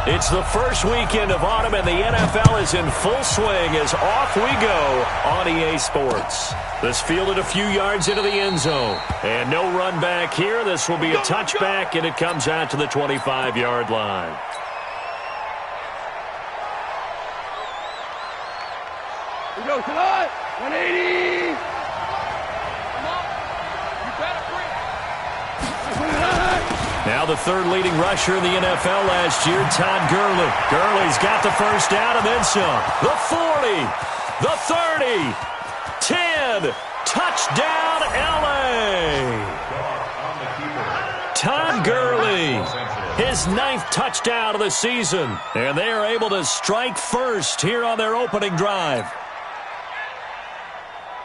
It's the first weekend of autumn, and the NFL is in full swing as off we go on EA Sports. This fielded a few yards into the end zone. And no run back here. This will be a touchback, and it comes out to the 25-yard line. We go, Kalai, 180. Come on. You better bring it. Now the third leading rusher in the NFL last year, Todd Gurley. Gurley's got the first down and then some. The 40, the 30, 10, touchdown LA. Todd Gurley, his 9th touchdown of the season. And they are able to strike first here on their opening drive.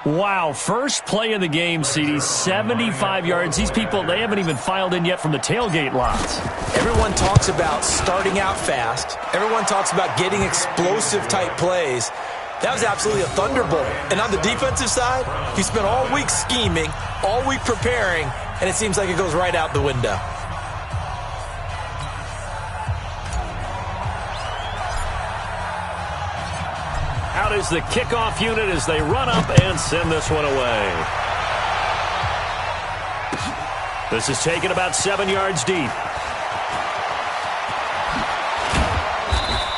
Wow, first play in the game, CD, 75 yards. These people, they haven't even filed in yet from the tailgate lots. Everyone talks about starting out fast. Everyone talks about getting explosive-type plays. That was absolutely a thunderbolt. And on the defensive side, he spent all week scheming, all week preparing, and it seems like it goes right out the window. Out is the kickoff unit as they run up and send this one away. This is taken about 7 yards deep.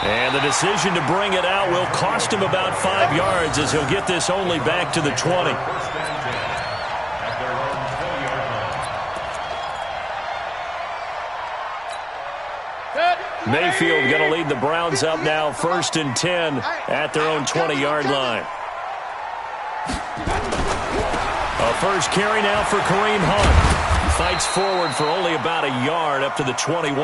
And the decision to bring it out will cost him about 5 yards as he'll get this only back to the 20. Mayfield going to lead the Browns up now, 1st and 10 at their own 20-yard line. A first carry now for Kareem Hunt. Fights forward for only about a yard up to the 21.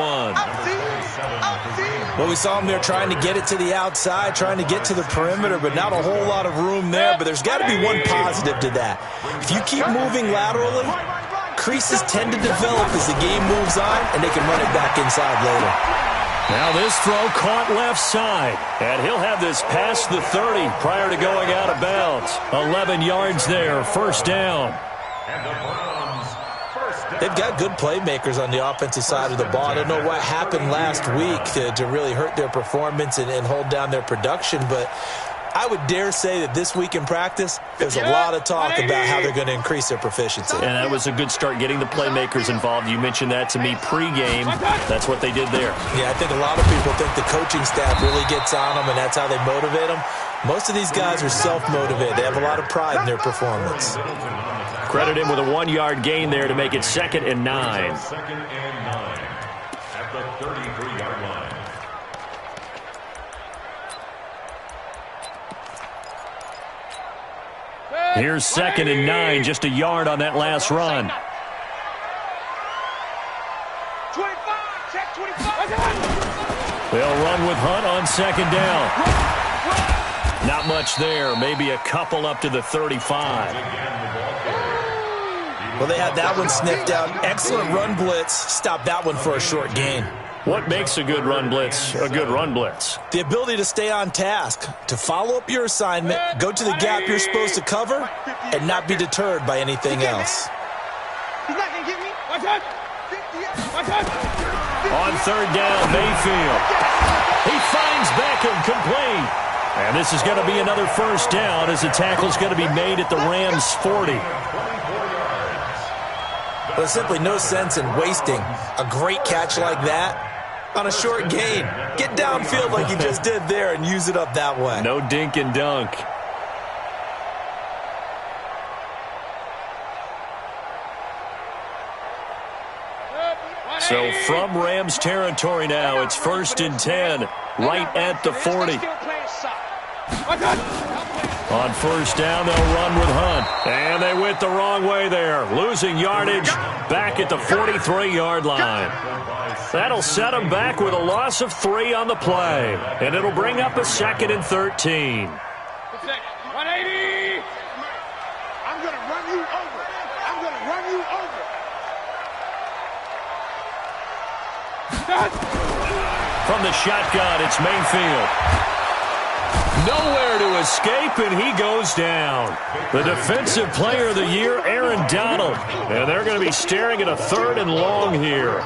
Well, we saw him there trying to get it to the outside, trying to get to the perimeter, but not a whole lot of room there. But there's got to be one positive to that. If you keep moving laterally, creases tend to develop as the game moves on, and they can run it back inside later. Now this throw caught left side, and he'll have this past the 30 prior to going out of bounds. 11 yards there, first down. They've got good playmakers on the offensive side of the ball. I don't know what happened last week to really hurt their performance and hold down their production, but I would dare say that this week in practice, there's a lot of talk about how they're going to increase their proficiency. And that was a good start, getting the playmakers involved. You mentioned that to me pregame. That's what they did there. Yeah, I think a lot of people think the coaching staff really gets on them, and that's how they motivate them. Most of these guys are self-motivated. They have a lot of pride in their performance. Credit him with a 1-yard gain there to make it 2nd and 9. Second and 9 at the 33-yard line. Here's 2nd and 9, just a yard on that last run. 25, check 25. They'll run with Hunt on 2nd down. Not much there, maybe a couple up to the 35. Well, they had that one sniffed out. Excellent run blitz. Stop that one for a short gain. What makes a good run blitz a good run blitz? The ability to stay on task, to follow up your assignment, go to the gap you're supposed to cover, and not be deterred by anything else. He's not going to get me. Watch out. Watch out. On 3rd down, Mayfield. He finds Beckham complete. And this is going to be another first down as the tackle's going to be made at the Rams' 40. There's simply no sense in wasting a great catch like that on a short gain. Get downfield like you just did there and use it up that way. No dink and dunk. So from Rams territory now, it's 1st and 10, right at the 40. On 1st down, they'll run with Hunt. And they went the wrong way there, losing yardage back at the 43-yard line. That'll set them back with a loss of 3 on the play. And it'll bring up a 2nd and 13. 180. I'm going to run you over. I'm going to run you over. From the shotgun, it's Mayfield. Nowhere to escape, and he goes down. The Defensive Player of the Year, Aaron Donald. And they're going to be staring at a 3rd and long here.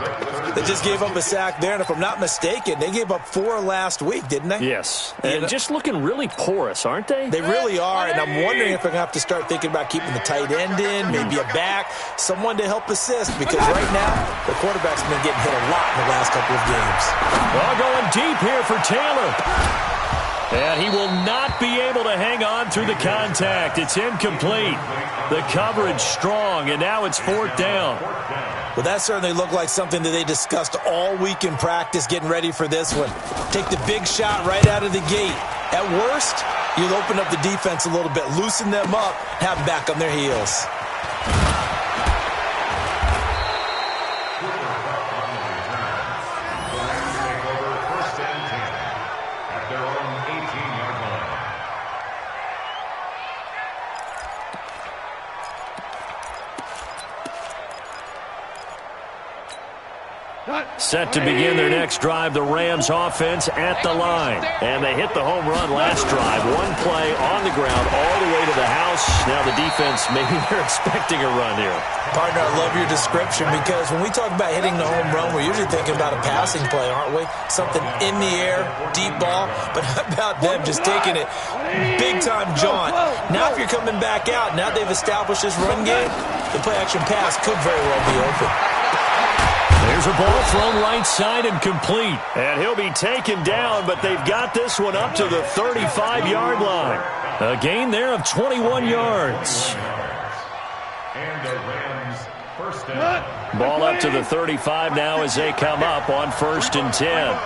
They just gave up a sack there, and if I'm not mistaken, they gave up 4 last week, didn't they? Yes. And just looking really porous, aren't they? They really are, and I'm wondering if they're going to have to start thinking about keeping the tight end in, maybe a back, someone to help assist, because right now, the quarterback's been getting hit a lot in the last couple of games. Well, going deep here for Taylor. And he will not be able to hang on through the contact. It's incomplete. The coverage strong, and now it's 4th down. Well, that certainly looked like something that they discussed all week in practice getting ready for this one. Take the big shot right out of the gate. At worst, you'll open up the defense a little bit, loosen them up, have them back on their heels. Set to begin their next drive, the Rams offense at the line. And they hit the home run last drive. One play on the ground all the way to the house. Now the defense, maybe they're expecting a run here. Partner, I love your description because when we talk about hitting the home run, we're usually thinking about a passing play, aren't we? Something in the air, deep ball. But how about them just taking it big-time jaunt? Now if you're coming back out, now they've established this run game, the play-action pass could very well be open. There's a ball thrown right side and complete. And he'll be taken down, but they've got this one up to the 35-yard line. A gain there of 21 yards. And the Rams first down. Ball up to the 35 now as they come up on 1st and 10.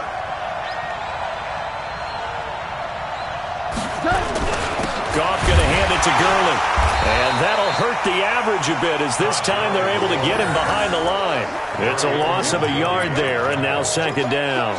Goff going to hand it to Gurley. And that'll hurt the average a bit as this time they're able to get him behind the line. It's a loss of a yard there, and now 2nd down.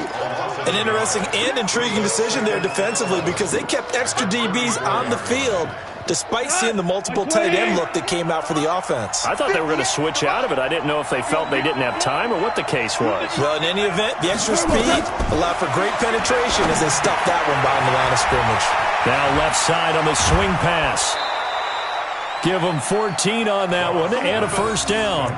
An interesting and intriguing decision there defensively because they kept extra DBs on the field despite seeing the multiple tight end look that came out for the offense. I thought they were going to switch out of it. I didn't know if they felt they didn't have time or what the case was. Well, in any event, the extra speed allowed for great penetration as they stuffed that one behind the line of scrimmage. Now left side on the swing pass. Give them 14 on that one and a 1st down.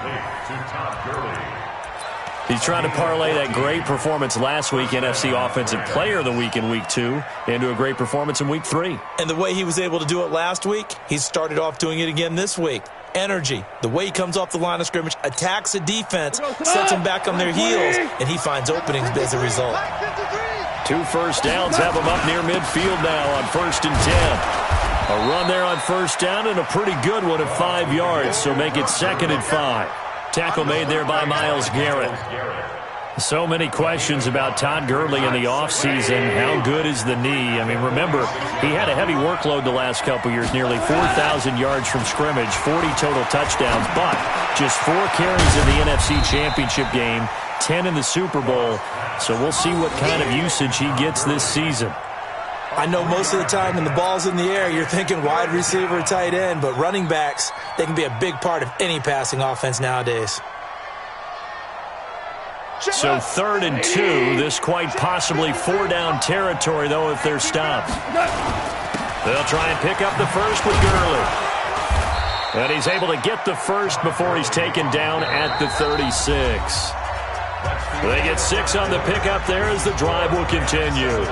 He's trying to parlay that great performance last week, NFC Offensive Player of the Week in Week 2, into a great performance in Week 3. And the way he was able to do it last week, he started off doing it again this week. Energy, the way he comes off the line of scrimmage, attacks the defense, sets them back on their heels, and he finds openings as a result. 2 first downs have him up near midfield now on 1st and 10. A run there on 1st down and a pretty good one of 5 yards, so make it 2nd and 5. Tackle made there by Myles Garrett. So many questions about Todd Gurley in the offseason. How good is the knee? I mean, remember, he had a heavy workload the last couple years, nearly 4,000 yards from scrimmage, 40 total touchdowns, but just 4 carries in the NFC Championship game, 10 in the Super Bowl. So we'll see what kind of usage he gets this season. I know most of the time when the ball's in the air, you're thinking wide receiver, tight end, but running backs, they can be a big part of any passing offense nowadays. So 3rd and 2, this quite possibly 4-down territory, though, if they're stopped. They'll try and pick up the first with Gurley. And he's able to get the first before he's taken down at the 36. They get 6 on the pickup there as the drive will continue.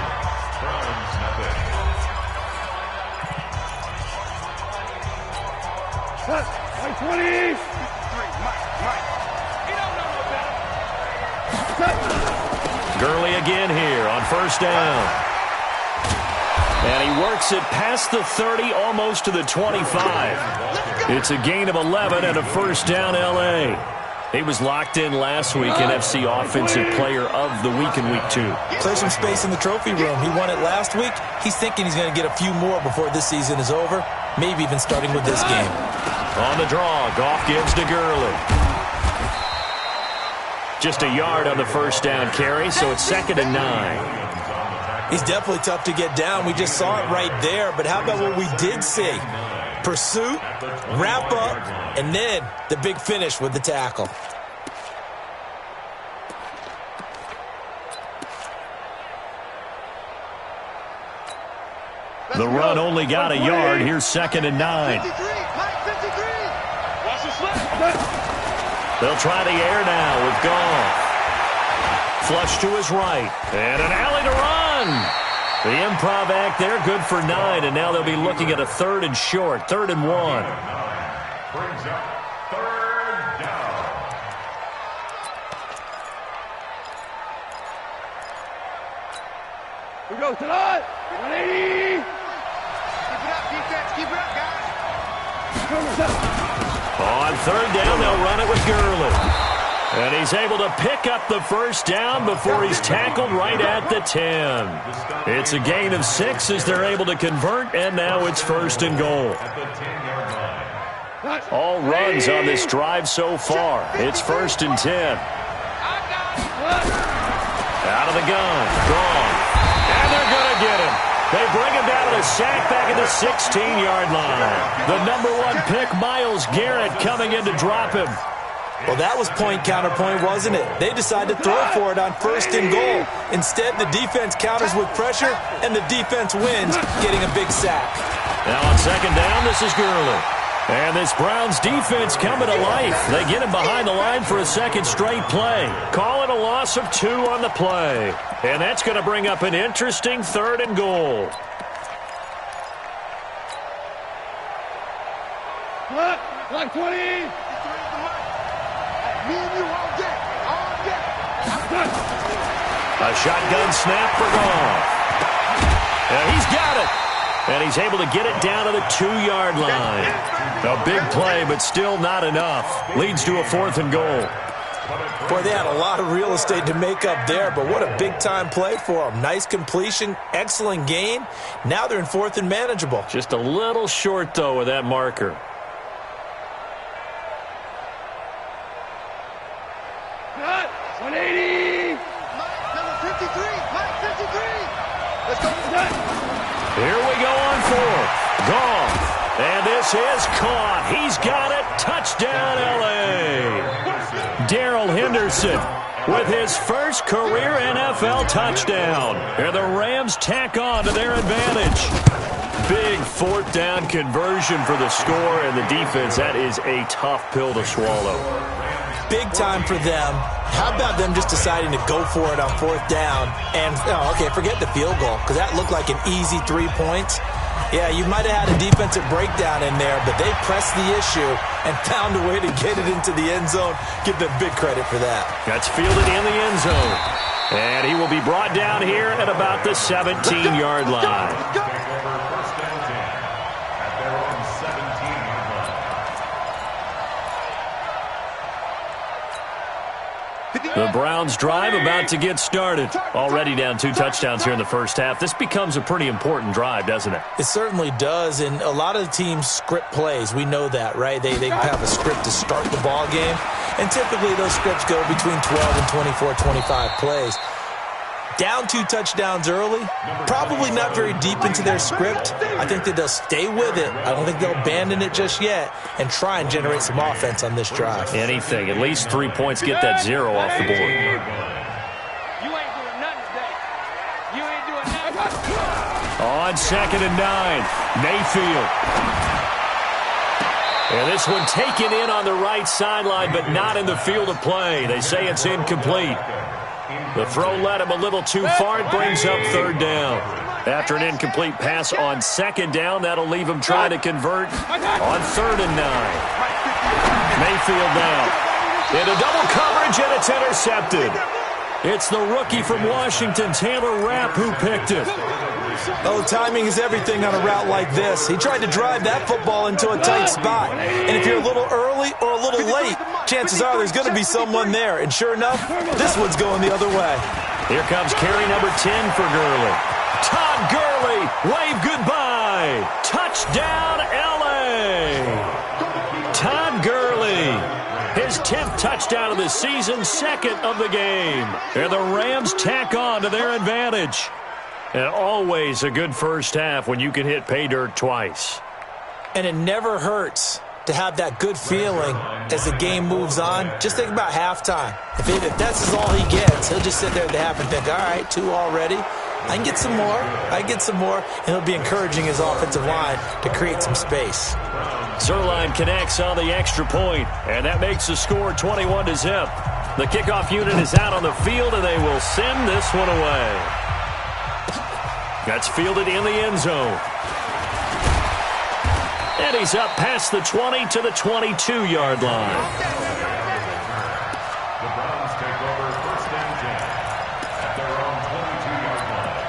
Gurley again here on 1st down. And he works it past the 30, almost to the 25. It's a gain of 11 and a 1st down, L.A. He was locked in last week, NFC Offensive Player of the Week in Week 2. Clear some space in the trophy room. He won it last week. He's thinking he's going to get a few more before this season is over, maybe even starting with this game. On the draw, Goff gives to Gurley. Just a yard on the 1st down carry, so it's 2nd and 9. He's definitely tough to get down. We just saw it right there, but how about what we did see? Pursuit, wrap up, and then the big finish with the tackle. The run only got a yard. Here's 2nd and 9. They'll try the air now with Goff. Flush to his right. And an alley to run. The improv act there, good for 9. And now they'll be looking at a 3rd and short. 3rd and 1. Brings up 3rd down. We go to the 180. Keep it up, defense. Keep it up, guys. On 3rd down, they'll run it with Gurley. And he's able to pick up the 1st down before he's tackled right at the 10. It's a gain of 6 as they're able to convert, and now it's 1st and goal. All runs on this drive so far. It's 1st and 10. Out of the gun. Gone. And they're going to get him. They bring him down to the sack back at the 16-yard line. The number 1 pick, Myles Garrett, coming in to drop him. Well, that was point counterpoint, wasn't it? They decided to throw for it on 1st and goal. Instead, the defense counters with pressure, and the defense wins, getting a big sack. Now on 2nd down, this is Gurley. And this Browns defense coming to life. They get him behind the line for a 2nd straight play. Call it a loss of 2 on the play. And that's going to bring up an interesting 3rd and goal. Like 20. Me and you all day. All day. A shotgun snap for Goff. And he's got it. And he's able to get it down to the 2-yard line. A big play, but still not enough. Leads to a 4th and goal. Boy, they had a lot of real estate to make up there, but what a big-time play for them. Nice completion, excellent gain. Now they're in 4th and manageable. Just a little short, though, with that marker. Cut. 180. Number 53. Mike 53. Let's go. Here we go on 4th. Goff. And this is caught. He's got it. Touchdown, L.A. Darrell Henderson with his first career NFL touchdown. And the Rams tack on to their advantage. Big 4th down conversion for the score, and the defense, that is a tough pill to swallow. Big time for them. How about them just deciding to go for it on 4th down? And, forget the field goal, because that looked like an easy 3 points. Yeah, you might have had a defensive breakdown in there, but they pressed the issue and found a way to get it into the end zone. Give them big credit for that. That's fielded in the end zone. And he will be brought down here at about the 17-yard line. The Browns drive about to get started. Already down 2 touchdowns here in the first half. This becomes a pretty important drive, doesn't it? It certainly does, and a lot of the teams script plays. We know that, right? They have a script to start the ball game, and typically those scripts go between 12 and 24, 25 plays. Down 2 touchdowns early, probably not very deep into their script. I think that they'll stay with it. I don't think they'll abandon it just yet and try and generate some offense on this drive. Anything. At least 3 points, get that 0 off the board. You ain't doing nothing today. You ain't doing nothing. On 2nd and 9, Mayfield. And this one taken in on the right sideline, but not in the field of play. They say it's incomplete. The throw led him a little too far. It brings up 3rd down. After an incomplete pass on 2nd down, that'll leave him trying to convert on 3rd and 9. Mayfield now into double coverage, and it's intercepted. It's the rookie from Washington, Taylor Rapp, who picked it. Oh, timing is everything on a route like this. He tried to drive that football into a tight spot. And if you're a little early or a little late, chances are there's going to be someone there. And sure enough, this one's going the other way. Here comes carry number 10 for Gurley. Todd Gurley, wave goodbye. Touchdown, L.A. Todd Gurley, his 10th touchdown of the season, 2nd of the game. And the Rams tack on to their advantage. And always a good first half when you can hit pay dirt twice. And it never hurts to have that good feeling as the game moves on. Just think about halftime. If that's all he gets, he'll just sit there at the half and think, all right, 2 already. I can get some more. And it'll be encouraging his offensive line to create some space. Zerline connects on the extra point, and that makes the score 21-0. The kickoff unit is out on the field, and they will send this one away. That's fielded in the end zone. And he's up past the 20 to the 22-yard line. The Browns take over first and 10 at their own 22-yard line.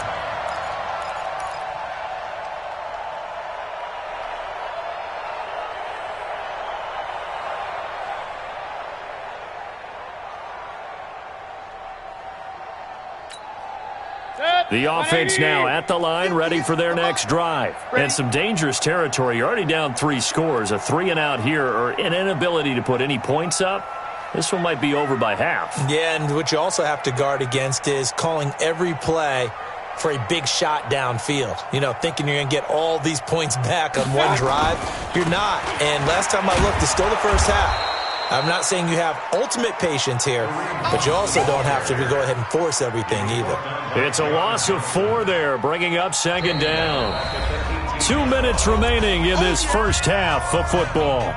The offense now at the line, ready for their next drive. And some dangerous territory. You're already down 3 scores. A 3-and-out here, or an inability to put any points up. This one might be over by half. Yeah, and what you also have to guard against is calling every play for a big shot downfield. You know, thinking you're going to get all these points back on one drive. You're not. And last time I looked, it's still the first half. I'm not saying you have ultimate patience here, but you also don't have to go ahead and force everything either. It's a loss of 4 there, bringing up second down. 2 minutes remaining in this first half of football.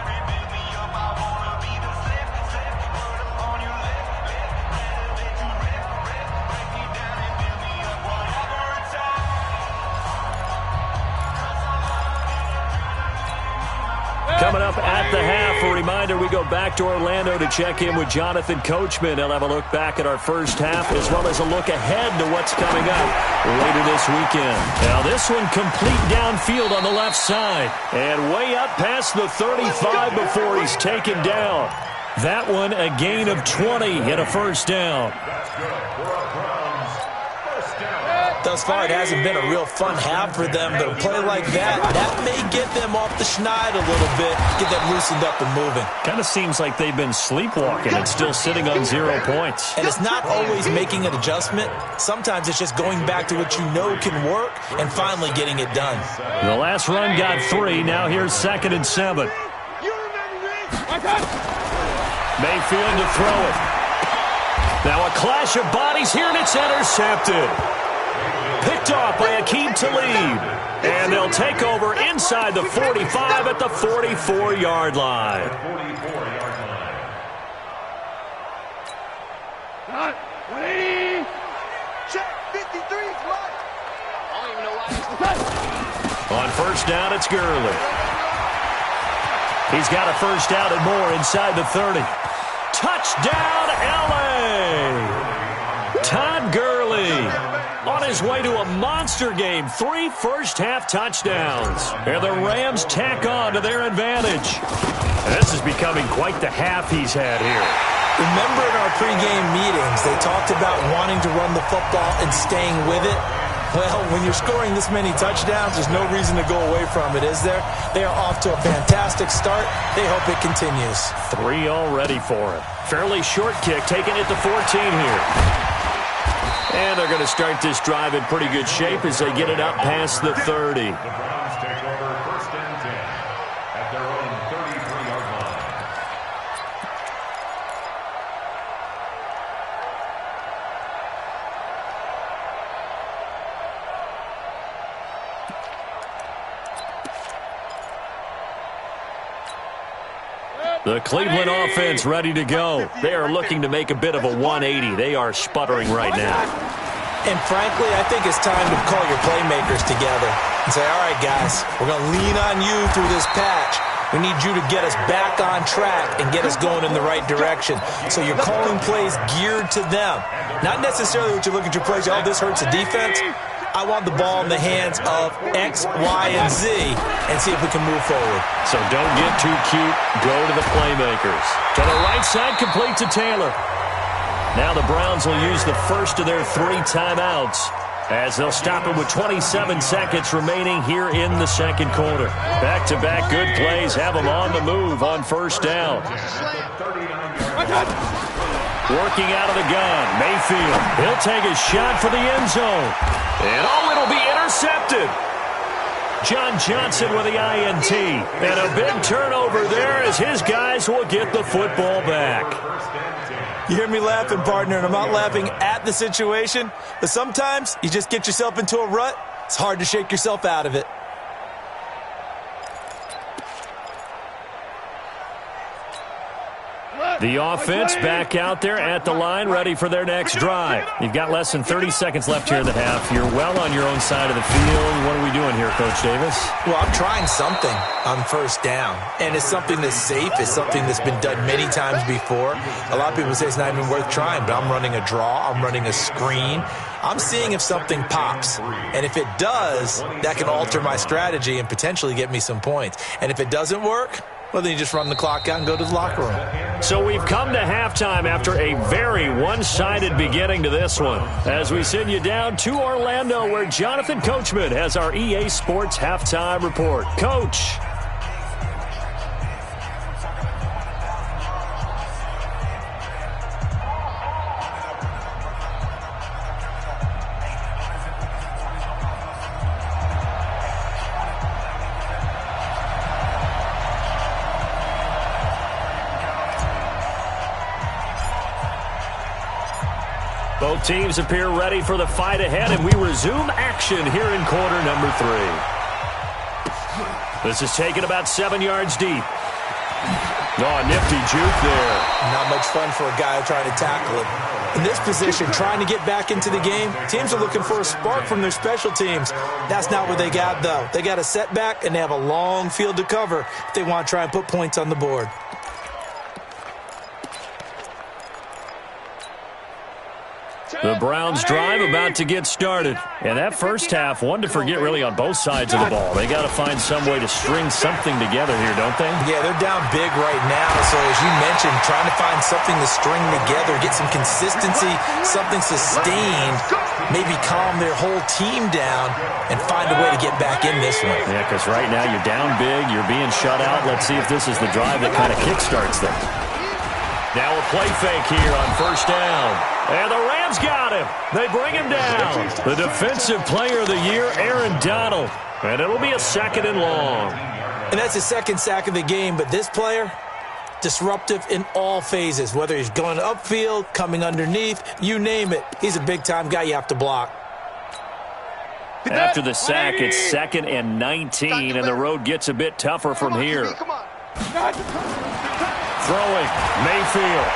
Coming up at the half, a reminder, we go back to Orlando to check in with Jonathan Coachman. He'll have a look back at our first half as well as a look ahead to what's coming up later this weekend. Now this one complete downfield on the left side and way up past the 35 before he's taken down. That one a gain of 20 and a first down. That's good for our Browns. First down. Thus far, it hasn't been a real fun half for them, but a play like that may get them off the schneid a little bit, get them loosened up and moving. Kind of seems like they've been sleepwalking and still sitting on 0 points. And it's not always making an adjustment. Sometimes it's just going back to what you know can work and finally getting it done. The last run got 3. Now here's 2nd and 7. Mayfield to throw it. Now a clash of bodies here, and it's intercepted. Picked off by Akeem Talib. And they'll take over inside the 45 at the 44-yard line. 44-yard line. 180. Check 53's right. I don't even know why. On first down, it's Gurley. He's got a first down and more inside the 30. Touchdown, L.A. Todd Gurley on his way to a monster game. 3 first-half touchdowns. And the Rams tack on to their advantage. This is becoming quite the half he's had here. Remember in our pregame meetings, they talked about wanting to run the football and staying with it? Well, when you're scoring this many touchdowns, there's no reason to go away from it, is there? They are off to a fantastic start. They hope it continues. 3 already for him. Fairly short kick, taking it to 14 here. And they're going to start this drive in pretty good shape as they get it up past the 30. The Browns take over first and 10 at their own 33-yard line. The Cleveland offense ready to go. They are looking to make a bit of a 180. They are sputtering right now. And frankly, I think it's time to call your playmakers together and say, all right, guys, we're going to lean on you through this patch. We need you to get us back on track and get us going in the right direction. So you're calling plays geared to them. Not necessarily what you look at your plays, oh, this hurts the defense. I want the ball in the hands of X, Y, and Z and see if we can move forward. So don't get too cute. Go to the playmakers. To the right side, complete to Taylor. Now the Browns will use the first of their 3 timeouts as they'll stop it with 27 seconds remaining here in the second quarter. Back-to-back good plays have them on the move on first down. Working out of the gun, Mayfield. He'll take a shot for the end zone. And it'll be intercepted. John Johnson with the INT. And a big turnover there as his guys will get the football back. You hear me laughing, partner, and I'm not laughing at the situation, but sometimes you just get yourself into a rut. It's hard to shake yourself out of it. The offense back out there at the line, ready for their next drive. You've got less than 30 seconds left here in the half. You're well on your own side of the field. What are we doing here, Coach Davis? Well, I'm trying something on first down, and it's something that's safe. It's something that's been done many times before. A lot of people say it's not even worth trying, but I'm running a draw. I'm running a screen. I'm seeing if something pops, and if it does, that can alter my strategy and potentially get me some points. And if it doesn't work, well, then you just run the clock out and go to the locker room. So we've come to halftime after a very one-sided beginning to this one. As we send you down to Orlando, where Jonathan Coachman has our EA Sports halftime report. Coach. Both teams appear ready for the fight ahead, and we resume action here in quarter number 3. This is taken about 7 yards deep. Oh, nifty juke there. Not much fun for a guy trying to tackle it. In this position, trying to get back into the game, teams are looking for a spark from their special teams. That's not what they got, though. They got a setback, and they have a long field to cover if they want to try and put points on the board. The Browns drive about to get started. And that first half, one to forget really on both sides of the ball. They got to find some way to string something together here, don't they? Yeah, they're down big right now. So as you mentioned, trying to find something to string together, get some consistency, something sustained, maybe calm their whole team down and find a way to get back in this one. Yeah, because right now you're down big, you're being shut out. Let's see if this is the drive that kind of kickstarts them. Now a play fake here on first down. And the Rams got him. They bring him down. The defensive player of the year, Aaron Donald. And it'll be a 2nd and long. And that's his second sack of the game, but this player, disruptive in all phases, whether he's going upfield, coming underneath, you name it. He's a big-time guy you have to block. After the sack, it's 2nd and 19, and the road gets a bit tougher from here. Throwing, Mayfield.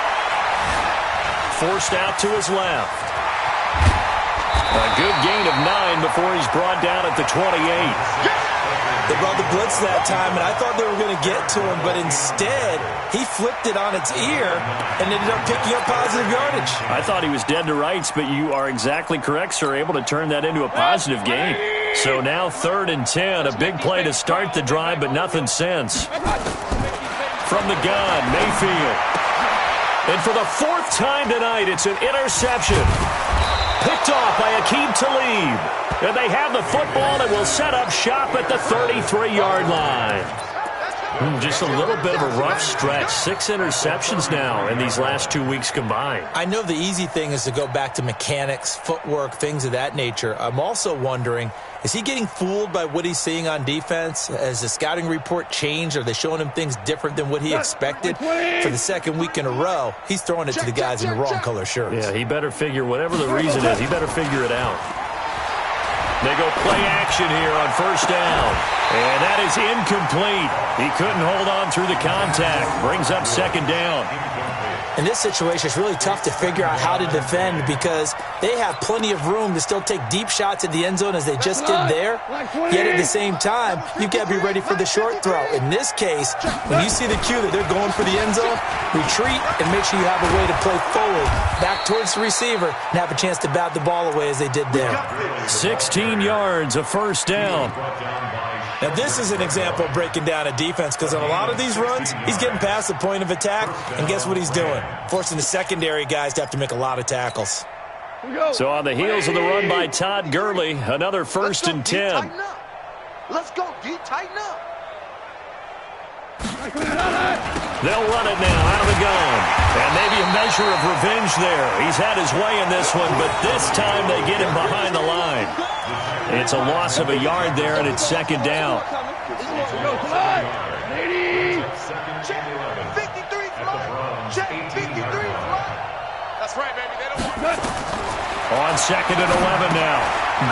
Forced out to his left. A good gain of 9 before he's brought down at the 28. They brought the blitz that time, and I thought they were going to get to him, but instead, he flipped it on its ear and ended up picking up positive yardage. I thought he was dead to rights, but you are exactly correct, sir, able to turn that into a positive gain. So now 3rd and 10, a big play to start the drive, but nothing since. From the gun, Mayfield. And for the 4th time tonight, it's an interception. Picked off by Aqib Talib. And they have the football and will set up shop at the 33-yard line. Just a little bit of a rough stretch. 6 interceptions now in these last 2 weeks combined. I know the easy thing is to go back to mechanics, footwork, things of that nature. I'm also wondering, is he getting fooled by what he's seeing on defense? Has the scouting report changed? Are they showing him things different than what he expected? For the 2nd week in a row, he's throwing it to the guys in the wrong color shirts. Yeah, he better figure, whatever the reason is, he better figure it out. They go play action here on first down. And that is incomplete. He couldn't hold on through the contact. Brings up 2nd down. In this situation, it's really tough to figure out how to defend because they have plenty of room to still take deep shots at the end zone as they just did there. Yet at the same time, you've got to be ready for the short throw. In this case, when you see the cue that they're going for the end zone, retreat and make sure you have a way to play forward, back towards the receiver, and have a chance to bat the ball away as they did there. 16 yards, a first down. Now, this is an example of breaking down a defense because on a lot of these runs, he's getting past the point of attack, and guess what he's doing? Forcing the secondary guys to have to make a lot of tackles. So on the heels of the run by Todd Gurley, another 1st and 10. Let's go, D. Tighten up. They'll run it now out of the gun. And maybe a measure of revenge there. He's had his way in this one, but this time they get him behind the line. It's a loss of a yard there, and it's second down. Check 53 fly. Check 53 fly. That's right, baby. They don't want On second and 11 now.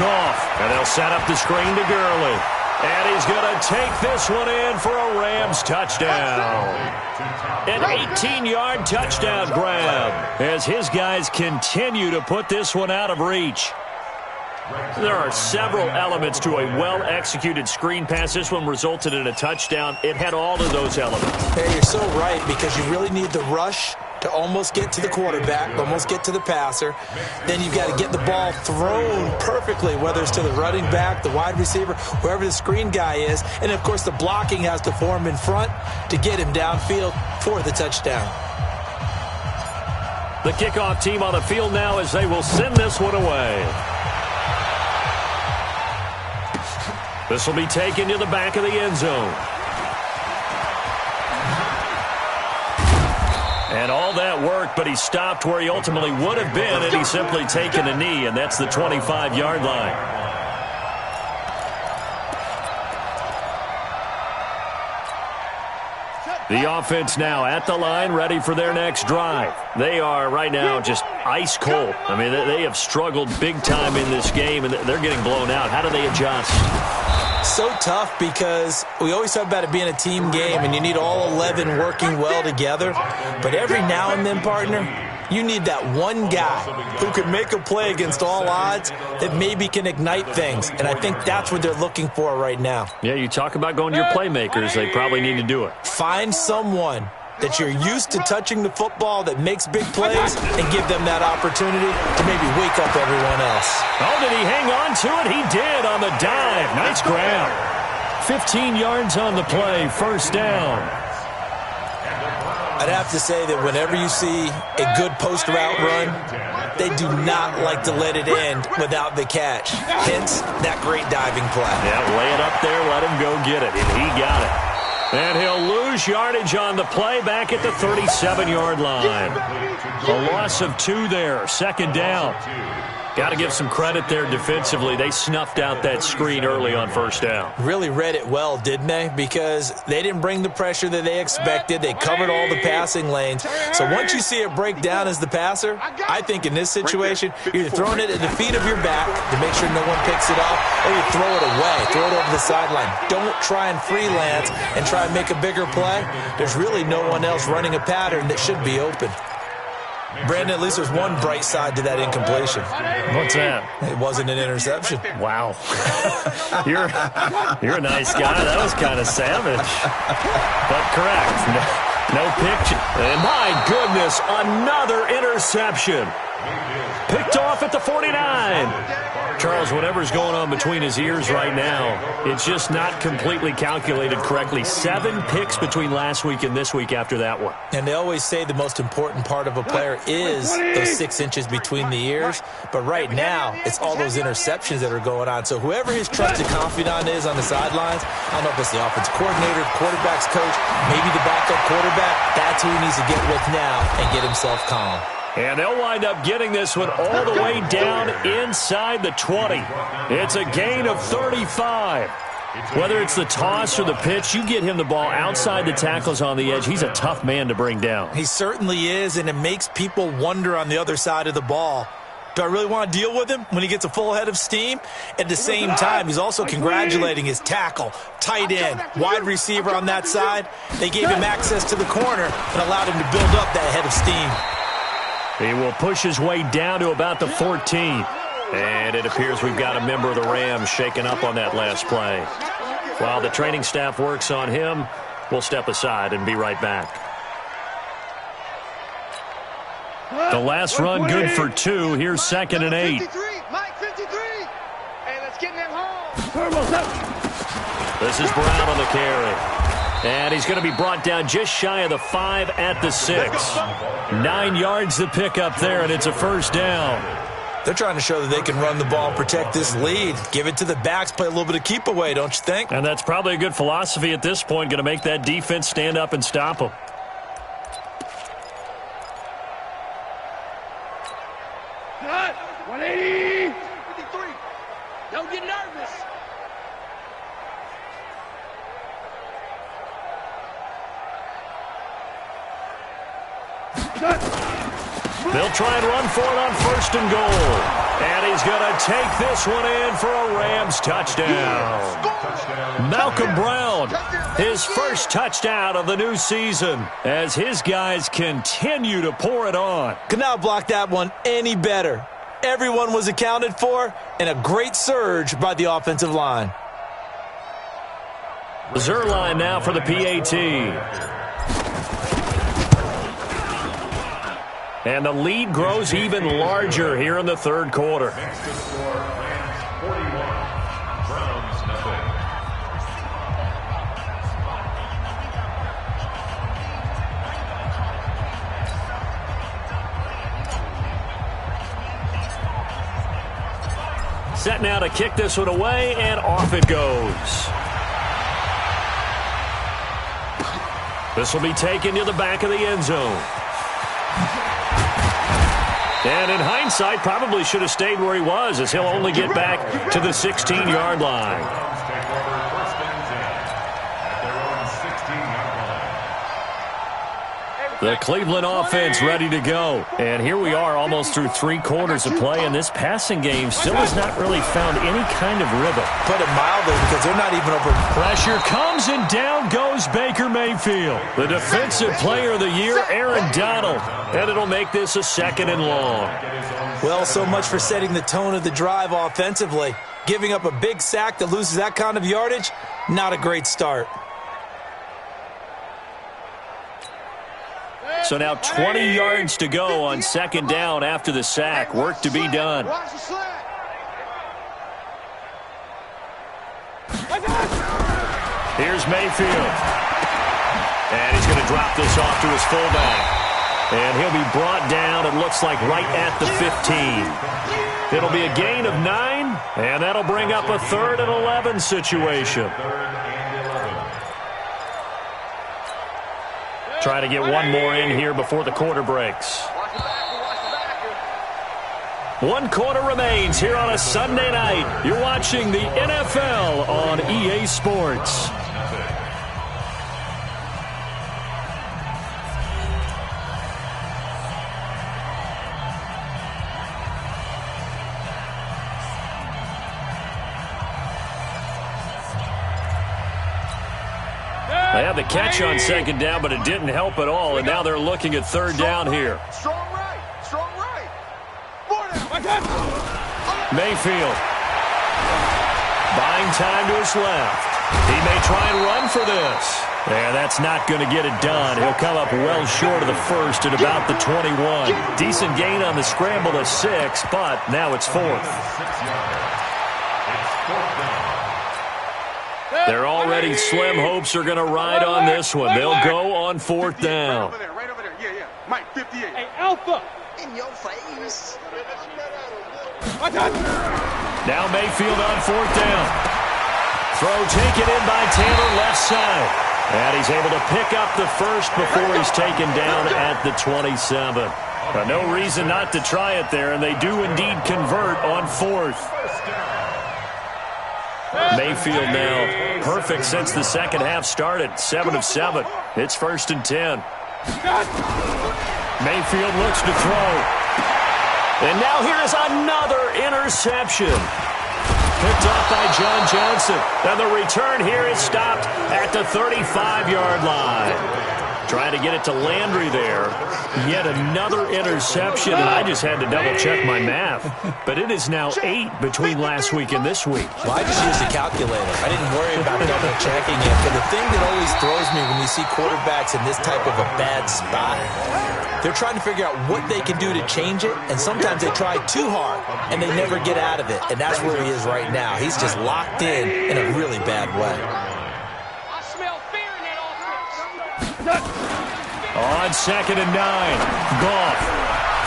Goff. And they'll set up the screen to Gurley. And he's going to take this one in for a Rams touchdown. An 18-yard touchdown grab as his guys continue to put this one out of reach. There are several elements to a well-executed screen pass. This one resulted in a touchdown. It had all of those elements. Hey, you're so right, because you really need the rush to almost get to the quarterback, almost get to the passer. Then you've got to get the ball thrown perfectly, whether it's to the running back, the wide receiver, wherever the screen guy is. And, of course, the blocking has to form in front to get him downfield for the touchdown. The kickoff team on the field now as they will send this one away. This will be taken to the back of the end zone. And all that worked, but he stopped where he ultimately would have been, and he's simply taken a knee, and that's the 25-yard line. The offense now at the line, ready for their next drive. They are right now just ice cold. I mean, they have struggled big time in this game, and they're getting blown out. How do they adjust? So tough, because we always talk about it being a team game, and you need all 11 working well together. But every now and then, partner, you need that one guy who can make a play against all odds that maybe can ignite things. And I think that's what they're looking for right now. Yeah, you talk about going to your playmakers. They probably need to do it. Find someone that you're used to touching the football that makes big plays and give them that opportunity to maybe wake up everyone else. Oh, did he hang on to it? He did on the dive. Nice grab. 15 yards on the play, first down. I'd have to say that whenever you see a good post route run, they do not like to let it end without the catch. Hence, that great diving play. Yeah, lay it up there, let him go get it, and he got it. And he'll lose yardage on the play back at the 37-yard line. A loss of 2 there, second down. Got to give some credit there defensively. They snuffed out that screen early on first down. Really read it well, didn't they? Because they didn't bring the pressure that they expected. They covered all the passing lanes. So once you see it break down as the passer, I think in this situation, you're either throwing it at the feet of your back to make sure no one picks it up, or you throw it away, throw it over the sideline. Don't try and freelance and try and make a bigger play. There's really no one else running a pattern that should be open. Brandon, at least there's one bright side to that incompletion. What's that? It wasn't an interception. Wow. You're a nice guy. That was kind of savage. But correct. No picture. And my goodness, another interception. Picked off at the 49. Charles, whatever's going on between his ears right now, it's just not completely calculated correctly. 7 picks between last week and this week after that one. And they always say the most important part of a player is those 6 inches between the ears. But right now, it's all those interceptions that are going on. So whoever his trusted confidant is on the sidelines, I don't know if it's the offensive coordinator, quarterback's coach, maybe the backup quarterback, that's who he needs to get with now and get himself calm. And they'll wind up getting this one all the way down inside the 20. It's a gain of 35. Whether it's the toss or the pitch, you get him the ball outside the tackles on the edge. He's a tough man to bring down. He certainly is, and it makes people wonder on the other side of the ball. Do I really want to deal with him when he gets a full head of steam? At the same time, he's also congratulating his tackle, tight end, wide receiver on that side. They gave him access to the corner and allowed him to build up that head of steam. He will push his way down to about the 14. And it appears we've got a member of the Rams shaken up on that last play. While the training staff works on him, we'll step aside and be right back. The last run good for 2. Here's 2nd and 8. Mike 53. Hey, let's get him home. This is Brown on the carry. And he's going to be brought down just shy of the 5 at the 6. 9 yards to pick up there, and it's a first down. They're trying to show that they can run the ball and protect this lead. Give it to the backs, play a little bit of keep away, don't you think? And that's probably a good philosophy at this point, going to make that defense stand up and stop them. Cut. 180. 53. Don't get nervous. They'll try and run for it on 1st and goal. And he's going to take this one in for a Rams touchdown. Malcolm Brown, his first touchdown of the new season as his guys continue to pour it on. Could not block that one any better. Everyone was accounted for, and a great surge by the offensive line. Zerline now for the PAT. And the lead grows even larger here in the 3rd quarter. Next to score, Rams 41, Browns nothing. Set now to kick this one away, and off it goes. This will be taken to the back of the end zone. And in hindsight, probably should have stayed where he was, as he'll only get back to the 16-yard line. Browns take over 1st and 10 at their own 16-yard line. The Cleveland offense ready to go. And here we are almost through 3 quarters of play, and this passing game still has not really found any kind of rhythm. Put it mildly, because they're not even over. Pressure comes, and down goes Baker Mayfield. The defensive player of the year, Aaron Donald. And it'll make this a 2nd and long. Well, so much for setting the tone of the drive offensively. Giving up a big sack that loses that kind of yardage, not a great start. So now 20 yards to go on 2nd down after the sack. Work to be done. Here's Mayfield. And he's going to drop this off to his fullback. And he'll be brought down, it looks like, right at the 15. It'll be a gain of 9, and that'll bring up a 3rd and 11 situation. Try to get one more in here before the quarter breaks. 1 quarter remains here on a Sunday night. You're watching the NFL on EA Sports. They had the catch on 2nd down, but it didn't help at all, and now they're looking at 3rd down here. Strong right. Strong right. Mayfield. Buying time to his left. He may try and run for this. And that's not going to get it done. He'll come up well short of the 1st at about the 21. Decent gain on the scramble to 6, but now it's 4th. Their already slim hopes are going to ride on this one. They'll go on 4th down. Right over there. Yeah. Mike, 58. Hey, Alpha. In your face. Now Mayfield on 4th down. Throw taken in by Taylor left side. And he's able to pick up the 1st before he's taken down at the 27. No reason not to try it there, and they do indeed convert on 4th. Mayfield now perfect since the 2nd half started. 7 of 7. It's 1st and 10. Mayfield looks to throw. And now here is another interception. Picked up by John Johnson. And the return here is stopped at the 35-yard line. Trying to get it to Landry there. Yet another interception, and I just had to double-check my math. But it is now 8 between last week and this week. Well, I just used a calculator. I didn't worry about double-checking it. But the thing that always throws me when you see quarterbacks in this type of a bad spot, they're trying to figure out what they can do to change it, and sometimes they try too hard, and they never get out of it. And that's where he is right now. He's just locked in a really bad way. I smell fear in that offense. On 2nd and 9, Goff.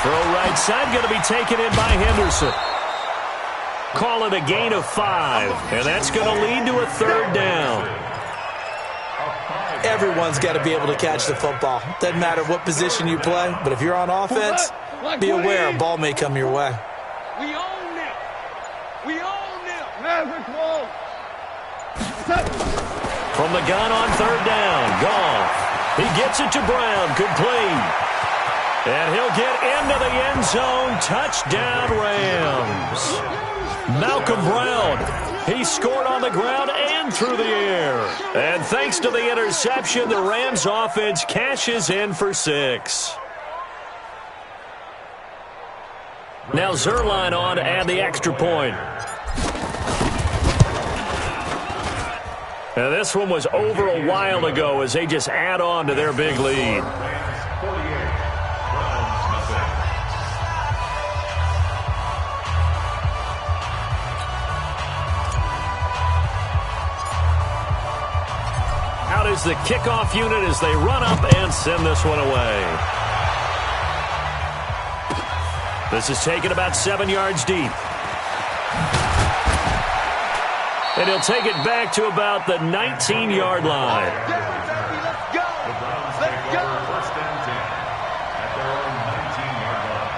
Throw right side, going to be taken in by Henderson. Call it a gain of 5, and that's going to lead to a 3rd down. Everyone's got to be able to catch the football. Doesn't matter what position you play, but if you're on offense, be aware a ball may come your way. We own them. We own them. From the gun on 3rd down, Goff. He gets it to Brown, complete. And he'll get into the end zone. Touchdown, Rams. Malcolm Brown. He scored on the ground and through the air. And thanks to the interception, the Rams offense cashes in for 6. Now Zerline on to add the extra point. Now this one was over a while ago as they just add on to their big lead. Out is the kickoff unit as they run up and send this one away. This is taken about 7 yards deep. And he'll take it back to about the 19-yard line. Let's go. Let's go. First and 10 at their own 19-yard line.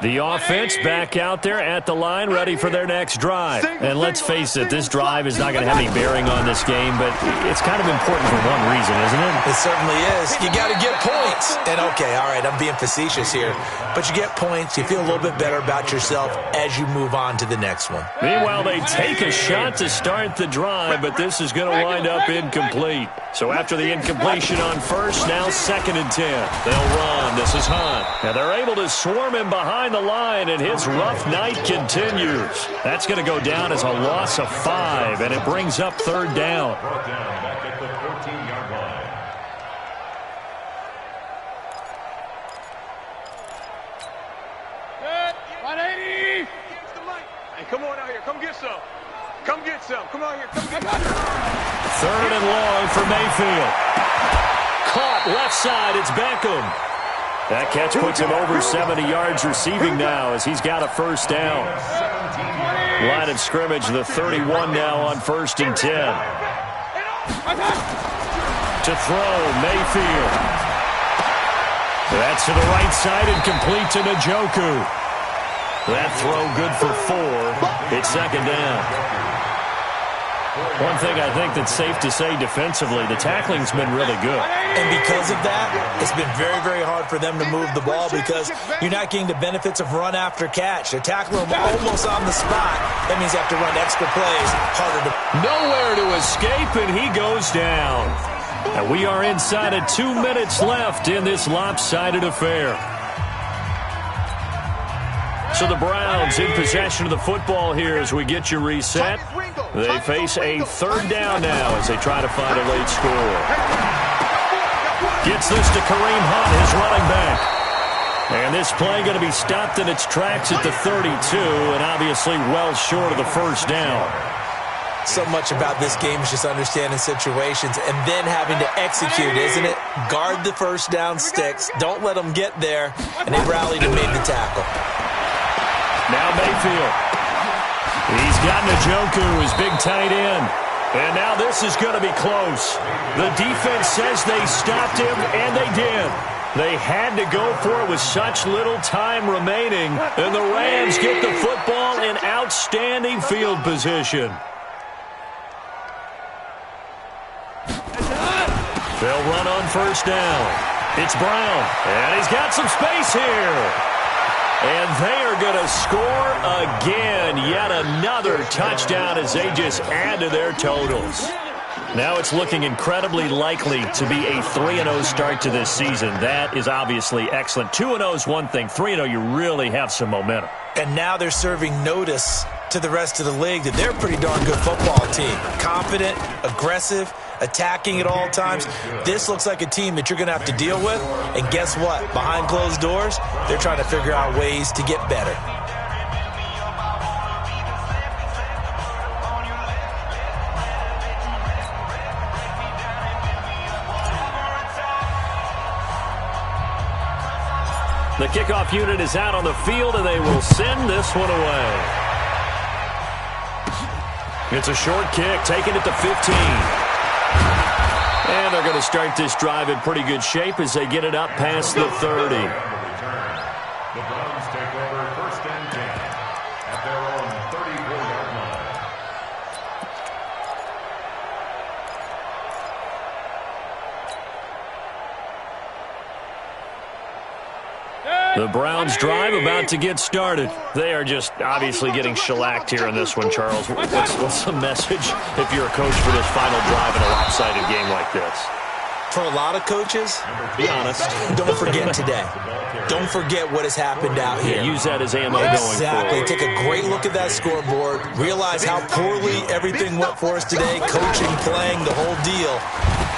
The offense back out there at the line, ready for their next drive. And let's face it, this drive is not going to have any bearing on this game, but it's kind of important for one reason, isn't it? It certainly is. You got to get points. And, okay, all right, I'm being facetious here. But you get points, you feel a little bit better about yourself as you move on to the next one. Meanwhile, they take a shot to start the drive, but this is going to wind up incomplete. So after the incompletion on first, now 2nd and 10. They'll run. This is Hunt. And they're able to swarm him behind the line, and his rough night continues. That's going to go down as a loss of 5, and it brings up 3rd down. Brought down back at the 14-yard line. Good. 180. Hey, come on out here. Come get some. Come get some. Come on here. Come get some. 3rd and long for Mayfield. Caught left side. It's Beckham. That catch puts him over 70 yards receiving now as he's got a first down. Line of scrimmage, the 31 now on 1st and 10. To throw, Mayfield. That's to the right side and complete to Njoku. That throw good for 4. It's 2nd down. One thing I think that's safe to say defensively, the tackling's been really good. And because of that, it's been very, very hard for them to move the ball because you're not getting the benefits of run after catch. They're tackling them almost on the spot. That means you have to run extra plays, harder to... Nowhere to escape, and he goes down. And we are inside of 2 minutes left in this lopsided affair. So the Browns in possession of the football here as we get you reset. They face a 3rd down now as they try to find a late score. Gets this to Kareem Hunt, his running back. And this play going to be stopped in its tracks at the 32, and obviously well short of the first down. So much about this game is just understanding situations and then having to execute, isn't it? Guard the first down sticks. Don't let them get there. And they rallied and made the tackle. Now Mayfield. He's got Njoku, his big tight end. And now this is going to be close. The defense says they stopped him, and they did. They had to go for it with such little time remaining. And the Rams get the football in outstanding field position. They'll run on first down. It's Brown, and he's got some space here. And they are going to score again. Yet another touchdown as they just add to their totals. Now it's looking incredibly likely to be a 3-0 start to this season. That is obviously excellent. 2-0 is one thing. 3-0, you really have some momentum. And now they're serving notice to the rest of the league that they're a pretty darn good football team. Confident, aggressive, attacking at all times. This looks like a team that you're going to have to deal with. And guess what? Behind closed doors, they're trying to figure out ways to get better. The kickoff unit is out on the field, and they will send this one away. It's a short kick, taking it to 15. And they're going to start this drive in pretty good shape as they get it up past the 30. The Browns take over 1st and 10 at their own The Browns drive about to get started. They are just obviously getting shellacked here in this one, Charles. What's the message if you're a coach for this final drive in a lopsided game like this? For a lot of coaches, be honest, don't forget today. Don't forget what has happened out here. Yeah, use that as ammo going forward. Exactly. Take a great look at that scoreboard. Realize how poorly everything went for us today. Coaching, playing, the whole deal.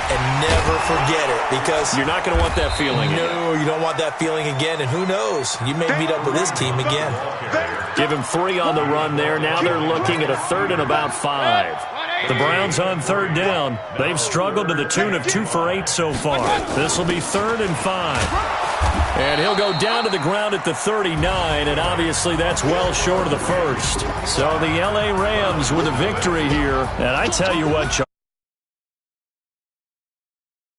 And never forget it, because you're not going to want that feeling again. No, you don't want that feeling again. And who knows? You may meet up with this team again. Give him 3 on the run there. Now they're looking at a 3rd and about 5. The Browns on 3rd down. They've struggled to the tune of 2 for 8 so far. This will be 3rd and 5. And he'll go down to the ground at the 39, and obviously that's well short of the first. So the L.A. Rams with a victory here. And I tell you what,